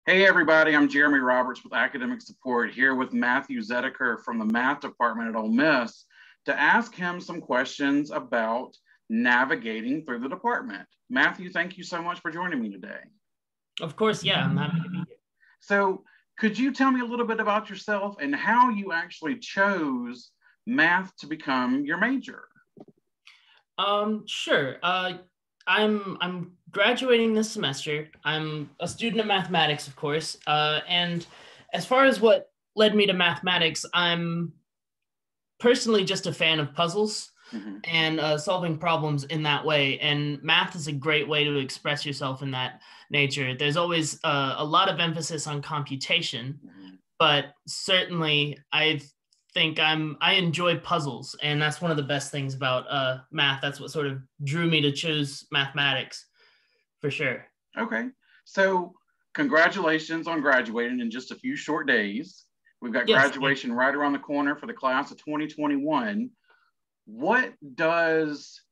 Hey everybody, I'm Jeremy Roberts with Academic Support here with Matthew Zediker from the Math Department at Ole Miss to ask him some questions about navigating through the department. Matthew, thank you so much for joining me today. Of course, yeah, I'm happy to be here. So could you tell me a little bit about yourself and how you actually chose math to become your major? Sure. I'm graduating this semester. I'm a student of mathematics, of course. And as far as what led me to mathematics, I'm personally just a fan of puzzles and solving problems in that way. And math is a great way to express yourself in that nature. There's always a lot of emphasis on computation, but certainly I enjoy puzzles, and that's one of the best things about math. That's what sort of drew me to choose mathematics, for sure. Okay, so congratulations on graduating in just a few short days. We've got Yes. graduation right around the corner for the class of 2021. What does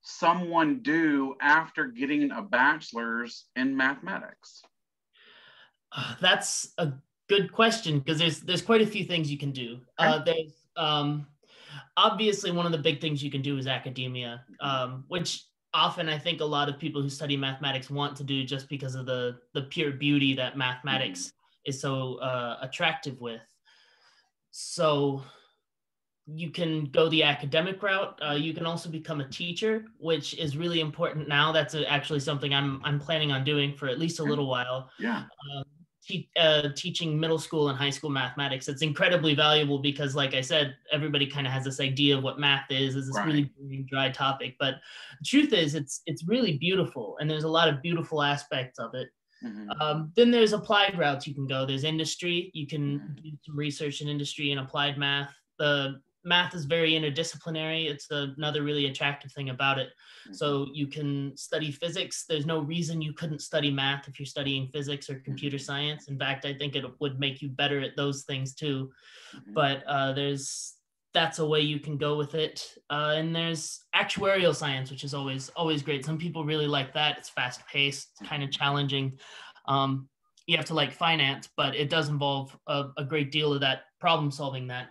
someone do after getting a bachelor's in mathematics? That's a good question, because there's quite a few things you can do. There's obviously one of the big things you can do is academia, which often I think a lot of people who study mathematics want to do just because of the pure beauty that mathematics is so attractive with. So you can go the academic route. You can also become a teacher, which is really important now. That's actually something I'm planning on doing for at least a little while. Yeah. Teaching middle school and high school mathematics. It's incredibly valuable because, like I said, everybody kind of has this idea of what math is this really dry topic. But the truth is, it's really beautiful, and there's a lot of beautiful aspects of it. Then there's applied routes you can go. There's industry. You can do some research in industry and applied math. The math is very interdisciplinary. It's another really attractive thing about it. So you can study physics. There's no reason you couldn't study math if you're studying physics or computer science. In fact, I think it would make you better at those things too. But that's a way you can go with it. And there's actuarial science, which is always great. Some people really like that. It's fast paced, kind of challenging. You have to like finance, but it does involve a great deal of that problem solving that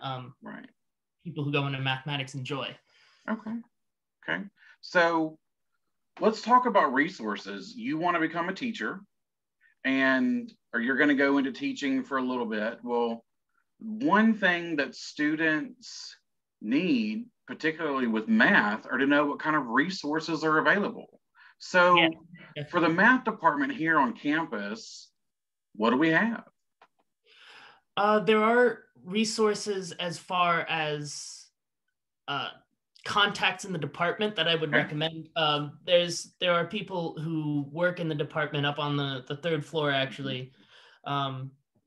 people who go into mathematics enjoy. Okay. So let's talk about resources. You want to become a teacher, or you're going to go into teaching for a little bit. Well, one thing that students need, particularly with math, are to know what kind of resources are available. So for the math department here on campus, what do we have? There are resources as far as contacts in the department that I would recommend. There are people who work in the department up on the third floor, actually,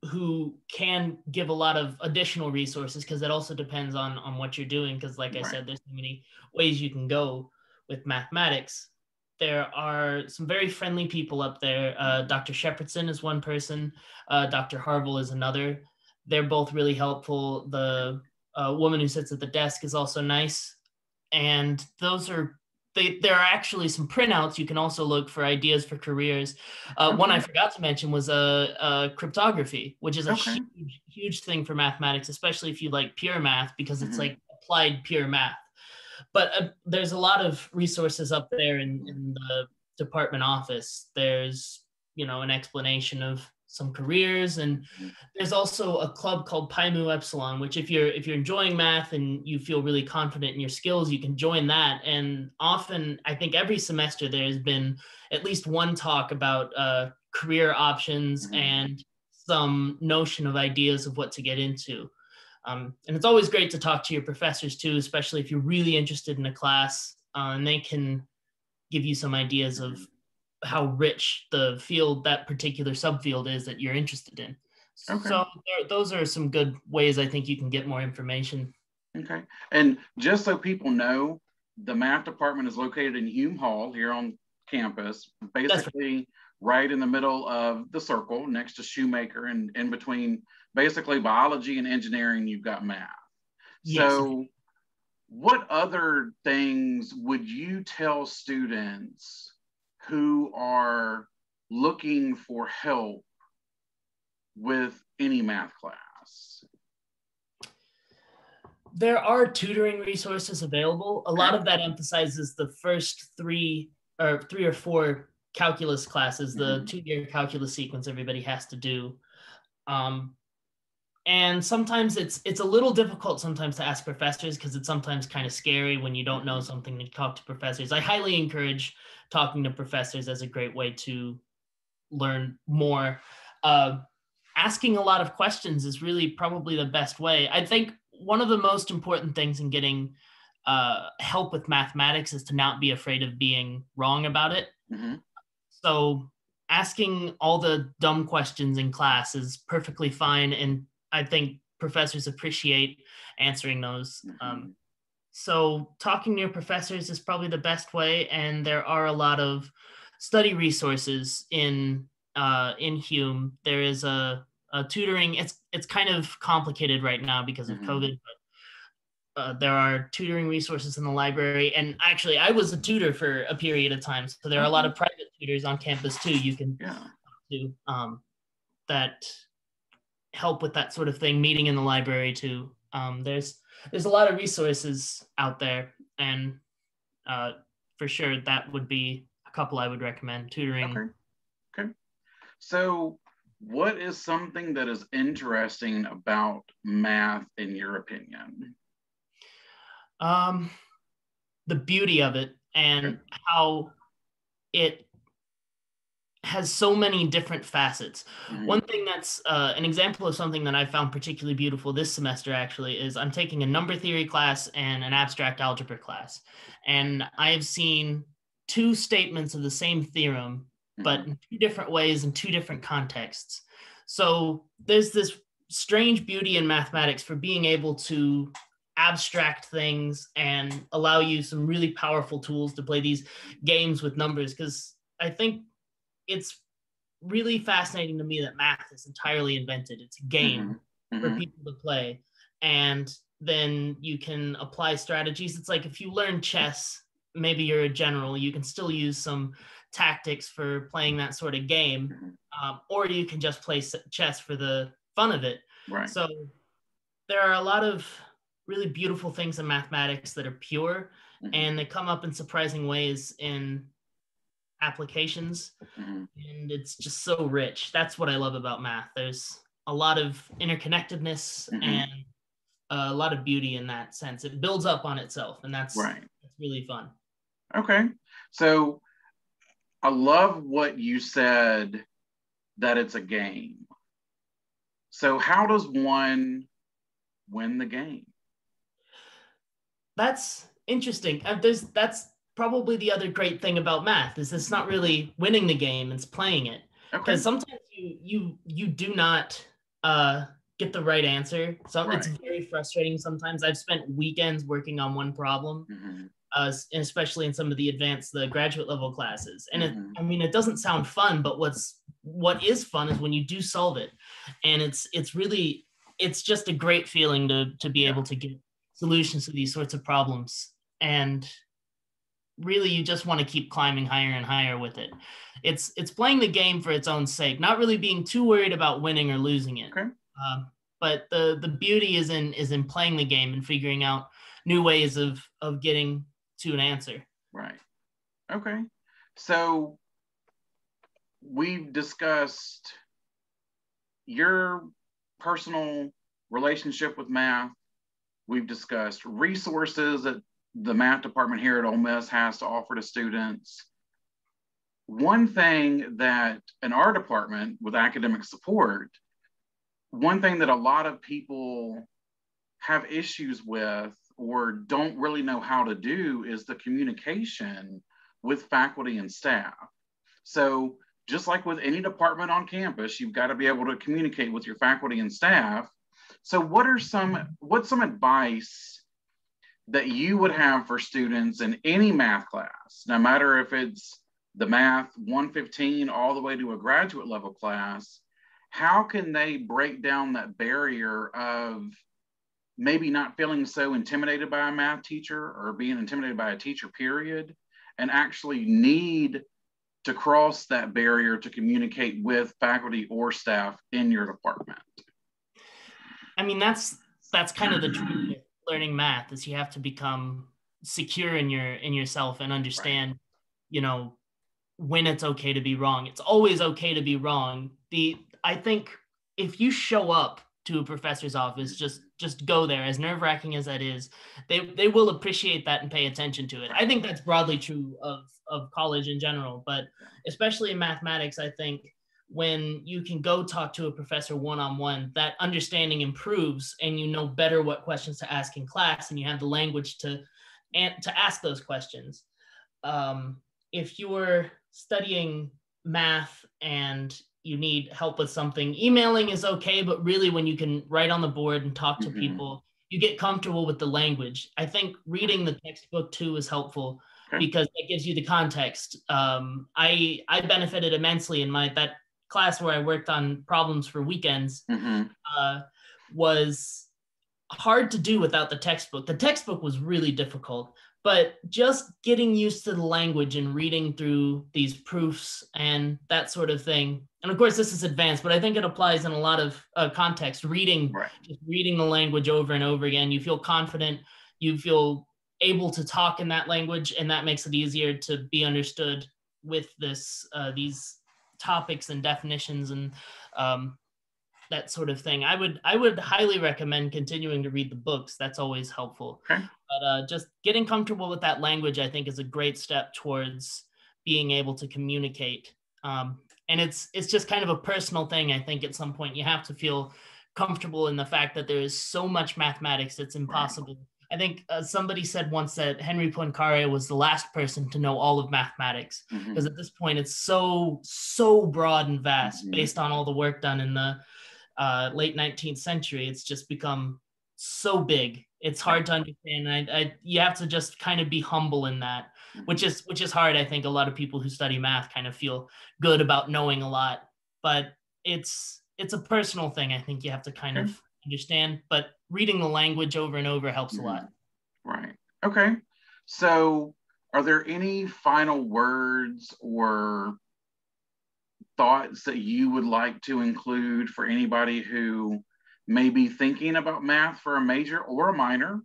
who can give a lot of additional resources, because it also depends on what you're doing. Because like I said, there's so many ways you can go with mathematics. There are some very friendly people up there. Dr. Shepherdson is one person. Dr. Harville is another. They're both really helpful. The woman who sits at the desk is also nice. And there are actually some printouts. You can also look for ideas for careers. One I forgot to mention was cryptography, which is a huge thing for mathematics, especially if you like pure math, because it's like applied pure math. But there's a lot of resources up there in the department office. There's, an explanation of some careers, and there's also a club called Pi Mu Epsilon, which if you're enjoying math and you feel really confident in your skills, you can join that. And often, I think every semester there's been at least one talk about career options and some notion of ideas of what to get into. And it's always great to talk to your professors too, especially if you're really interested in a class, and they can give you some ideas of how rich the field, that particular subfield is that you're interested in. So those are some good ways I think you can get more information. Okay. And just so people know, the math department is located in Hume Hall here on campus, basically right in the middle of the circle next to Shoemaker, and in between basically biology and engineering, you've got math. So what other things would you tell students who are looking for help with any math class? There are tutoring resources available. A lot Okay. of that emphasizes the first three or four calculus classes, the 2-year calculus sequence everybody has to do. And sometimes it's a little difficult sometimes to ask professors because it's sometimes kind of scary when you don't know something to talk to professors. I highly encourage talking to professors as a great way to learn more. Asking a lot of questions is really probably the best way. I think one of the most important things in getting help with mathematics is to not be afraid of being wrong about it. So asking all the dumb questions in class is perfectly fine, and I think professors appreciate answering those. So talking to your professors is probably the best way, and there are a lot of study resources in Hume. There is a tutoring. It's kind of complicated right now because of COVID, but there are tutoring resources in the library. And actually, I was a tutor for a period of time, so there are a lot of private tutors on campus too. You can do that help with that sort of thing. Meeting in the library too. There's a lot of resources out there, and for sure that would be a couple I would recommend. Tutoring. Okay. So what is something that is interesting about math in your opinion? The beauty of it and how it has so many different facets. One thing that's an example of something that I found particularly beautiful this semester actually is I'm taking a number theory class and an abstract algebra class. And I have seen two statements of the same theorem, but in two different ways in two different contexts. So there's this strange beauty in mathematics for being able to abstract things and allow you some really powerful tools to play these games with numbers, because I think it's really fascinating to me that math is entirely invented. It's a game for people to play, and then you can apply strategies. It's like if you learn chess, maybe you're a general, you can still use some tactics for playing that sort of game, or you can just play chess for the fun of it. So there are a lot of really beautiful things in mathematics that are pure, and they come up in surprising ways in applications, and it's just so rich. That's what I love about math. There's a lot of interconnectedness and a lot of beauty in that sense. It builds up on itself, and that's really fun. Okay, so I love what you said, that it's a game. So how does one win the game? That's interesting. That's probably the other great thing about math is it's not really winning the game, it's playing it. Because sometimes you do not get the right answer. So it's very frustrating sometimes. I've spent weekends working on one problem, and especially in some of the graduate level classes. And it doesn't sound fun, but what is fun is when you do solve it. And it's just a great feeling to be able to get solutions to these sorts of problems. And really, you just want to keep climbing higher and higher with it. It's playing the game for its own sake, not really being too worried about winning or losing it. But the beauty is in playing the game and figuring out new ways of getting to an answer. Okay. So we've discussed your personal relationship with math. We've discussed resources that the math department here at Ole Miss has to offer to students. One thing that in our department with academic support, one thing that a lot of people have issues with or don't really know how to do is the communication with faculty and staff. So just like with any department on campus, you've got to be able to communicate with your faculty and staff. So what's some advice that you would have for students in any math class, no matter if it's the math 115 all the way to a graduate level class? How can they break down that barrier of maybe not feeling so intimidated by a math teacher or being intimidated by a teacher period, and actually need to cross that barrier to communicate with faculty or staff in your department? I mean, that's kind of the truth with learning math, is you have to become secure in yourself and understand, you know, when it's okay to be wrong. It's always okay to be wrong. I think if you show up to a professor's office, just go there, as nerve-wracking as that is, they will appreciate that and pay attention to it. I think that's broadly true of college in general, but especially in mathematics, I think when you can go talk to a professor one-on-one, that understanding improves and you know better what questions to ask in class, and you have the language to ask those questions. If you're studying math and you need help with something, emailing is okay, but really when you can write on the board and talk to people, you get comfortable with the language. I think reading the textbook too is helpful because it gives you the context. I benefited immensely in that class where I worked on problems for weekends. Was hard to do without the textbook. The textbook was really difficult, but just getting used to the language and reading through these proofs and that sort of thing. And of course, this is advanced, but I think it applies in a lot of context. Just reading the language over and over again, you feel confident, you feel able to talk in that language, and that makes it easier to be understood with these topics and definitions and that sort of thing. I would highly recommend continuing to read the books. That's always helpful. But just getting comfortable with that language, I think, is a great step towards being able to communicate. And it's just kind of a personal thing. I think at some point you have to feel comfortable in the fact that there is so much mathematics it's impossible. I think somebody said once that Henry Poincaré was the last person to know all of mathematics, because at this point it's so broad and vast based on all the work done in the late 19th century. It's just become so big. It's hard to understand. You have to just kind of be humble in that, which is hard. I think a lot of people who study math kind of feel good about knowing a lot, but it's a personal thing. I think you have to kind of understand, but reading the language over and over helps a lot. Right. Okay. So are there any final words or thoughts that you would like to include for anybody who may be thinking about math for a major or a minor,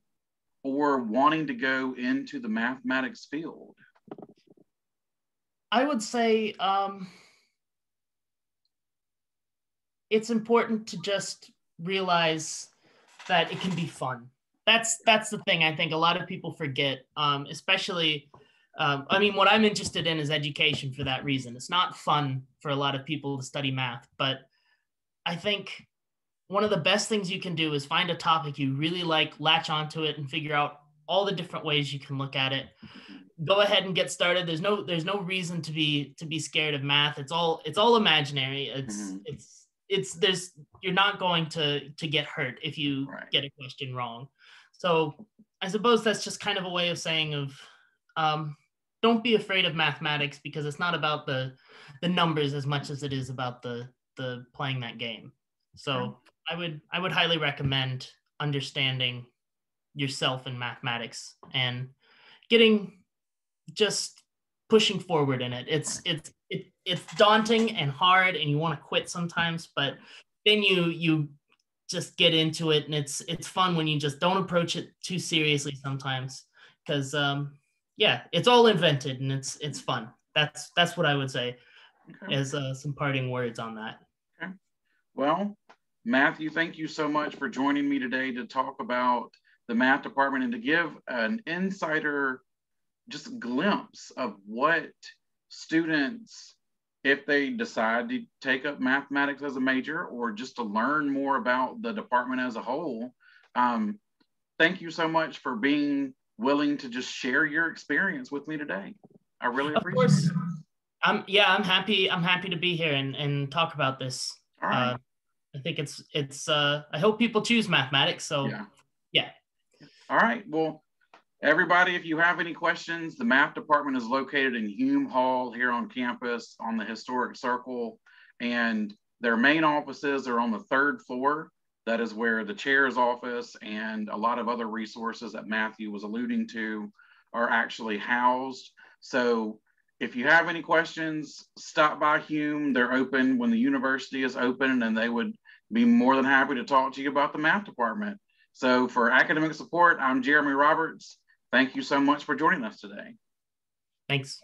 or wanting to go into the mathematics field? I would say it's important to just realize that it can be fun. That's the thing I think a lot of people forget, especially I mean, what I'm interested in is education for that reason. It's not fun for a lot of people to study math, but I think one of the best things you can do is find a topic you really like, latch onto it, and figure out all the different ways you can look at it. Go ahead and get started. There's no reason to be scared of math. It's all imaginary. You're not going to get hurt if you get a question wrong. So I suppose that's just kind of a way of saying don't be afraid of mathematics, because it's not about the numbers as much as it is about the playing that game. So I would highly recommend understanding yourself in mathematics and just pushing forward in it. It's daunting and hard, and you want to quit sometimes, but then you just get into it, and it's fun when you just don't approach it too seriously sometimes, because it's all invented and it's fun. That's what I would say as some parting words on that. Okay. Well, Matthew, thank you so much for joining me today to talk about the math department and to give an insider just glimpse of what students, if they decide to take up mathematics as a major or just to learn more about the department as a whole. Thank you so much for being willing to just share your experience with me today. I really appreciate it. I'm happy to be here and talk about this. All right. I think it's I hope people choose mathematics. So yeah. All right. Well, everybody, if you have any questions, the math department is located in Hume Hall here on campus on the Historic Circle, and their main offices are on the 3rd floor. That is where the chair's office and a lot of other resources that Matthew was alluding to are actually housed. So if you have any questions, stop by Hume. They're open when the university is open, and they would be more than happy to talk to you about the math department. So for academic support, I'm Jeremy Roberts. Thank you so much for joining us today. Thanks.